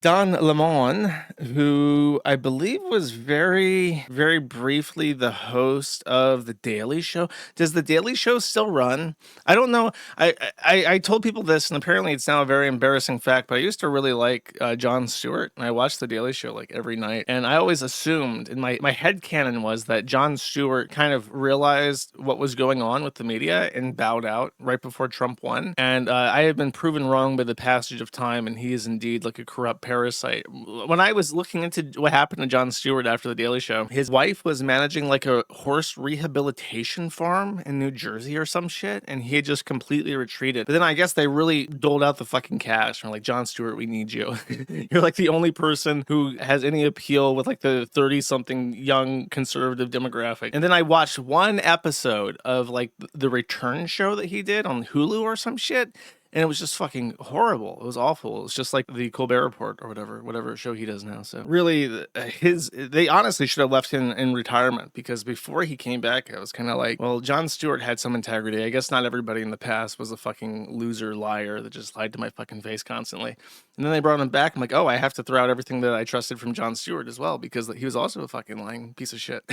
Don Lemon, who I believe was very, very briefly the host of The Daily Show. Does The Daily Show still run? I don't know. I told people this, and apparently it's now a very embarrassing fact, but I used to really like Jon Stewart, and I watched The Daily Show like every night. And I always assumed, in my head canon was that Jon Stewart kind of realized what was going on with the media and bowed out right before Trump won. And I have been proven wrong by the passage of time, and he is indeed like a corrupt parasite. When I was looking into what happened to Jon Stewart after The Daily Show, his wife was managing like a horse rehabilitation farm in New Jersey or some shit, and he had just completely retreated. But then I guess they really doled out the fucking cash. And like, Jon Stewart, we need you. You're like the only person who has any appeal with like the 30-something young conservative demographic. And then I watched one episode of like the return show that he did on Hulu or some shit. And it was just fucking horrible. It was awful. It was just like the Colbert Report or whatever show he does now. So really, they honestly should have left him in retirement, because before he came back, I was kind of like, well, Jon Stewart had some integrity. I guess not everybody in the past was a fucking loser liar that just lied to my fucking face constantly. And then they brought him back. I'm like, oh, I have to throw out everything that I trusted from Jon Stewart as well, because he was also a fucking lying piece of shit.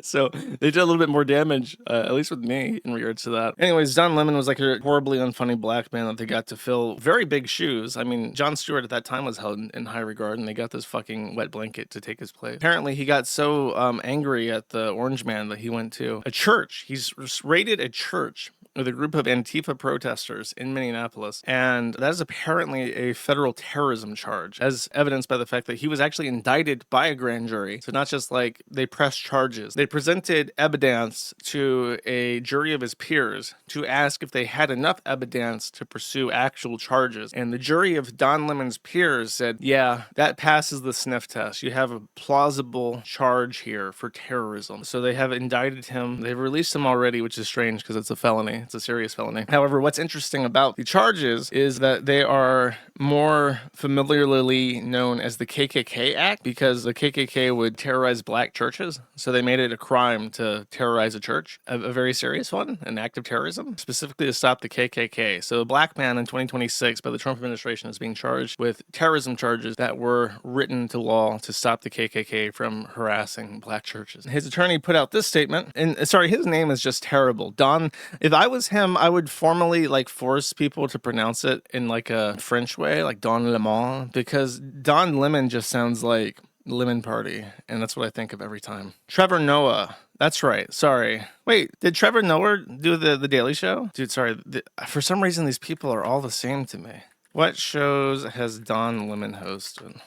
So they did a little bit more damage, at least with me, in regards to that. Anyways, Don Lemon was like a horribly unfunny black man that they got to fill very big shoes. I mean, Jon Stewart at that time was held in high regard, and they got this fucking wet blanket to take his place. Apparently, he got so angry at the Orange Man that he went to a church. He's raided a church with a group of Antifa protesters in Minneapolis, and that is apparently a federal terrorism charge, as evidenced by the fact that he was actually indicted by a grand jury. So not just like they pressed charges, they presented evidence to a jury of his peers to ask if they had enough evidence to pursue actual charges. And the jury of Don Lemon's peers said, yeah, that passes the sniff test. You have a plausible charge here for terrorism. So they have indicted him. They've released him already, which is strange because it's a felony. It's a serious felony. However, what's interesting about the charges is that they are more familiarly known as the KKK Act, because the KKK would terrorize black churches. So they made it a crime to terrorize a church, a very serious one, an act of terrorism, specifically to stop the KKK. So a black man in 2026 by the Trump administration is being charged with terrorism charges that were written to law to stop the KKK from harassing black churches. His attorney put out this statement, and sorry, his name is just terrible. Don, if I was him, I would formally like force people to pronounce it in like a French way, like Don Lemon, because Don Lemon just sounds like Lemon Party, and that's what I think of every time. Trevor Noah. That's right. Sorry. Wait, did Trevor Noah do the Daily Show? Dude, sorry. For some reason, these people are all the same to me. What shows has Don Lemon hosted?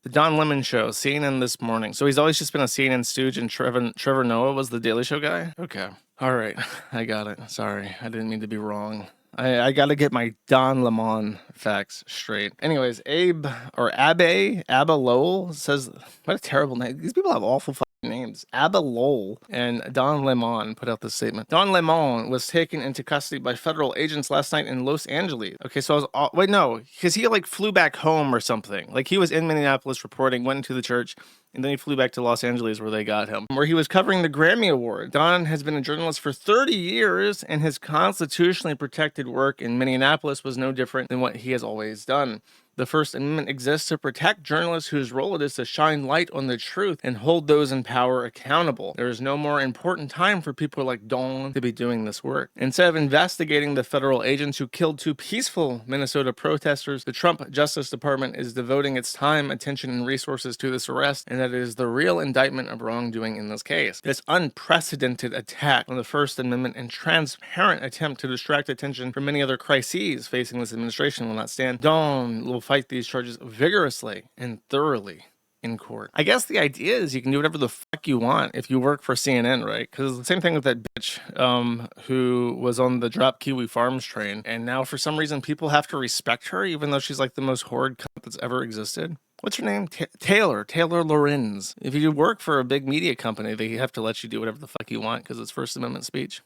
The Don Lemon Show, CNN This Morning. So he's always just been a CNN stooge, and Trevor Noah was the Daily Show guy? Okay. All right. I got it. Sorry. I didn't mean to be wrong. I got to get my Don Lemon facts straight. Anyways, Abba Lowell says, what a terrible name. These people have awful names. Abba Lowell and Don Lemon put out this statement. Don Lemon was taken into custody by federal agents last night in Los Angeles. Okay, so I was, wait, no, because he like flew back home or something. Like he was in Minneapolis reporting, went into the church, and then he flew back to Los Angeles where they got him, where he was covering the Grammy Award. Don has been a journalist for 30 years, and his constitutionally protected work in Minneapolis was no different than what he has always done. The First Amendment exists to protect journalists whose role it is to shine light on the truth and hold those in power accountable. There is no more important time for people like Don to be doing this work. Instead of investigating the federal agents who killed two peaceful Minnesota protesters, the Trump Justice Department is devoting its time, attention, and resources to this arrest, and that is the real indictment of wrongdoing in this case. This unprecedented attack on the First Amendment and transparent attempt to distract attention from many other crises facing this administration will not stand. Don will fight these charges vigorously and thoroughly in court. I guess the idea is you can do whatever the fuck you want if you work for CNN, right? Because the same thing with that bitch who was on the Drop Kiwi Farms train, and now for some reason people have to respect her even though she's like the most horrid cunt that's ever existed. What's her name? Taylor Lorenz. If you work for a big media company, they have to let you do whatever the fuck you want because it's First Amendment speech.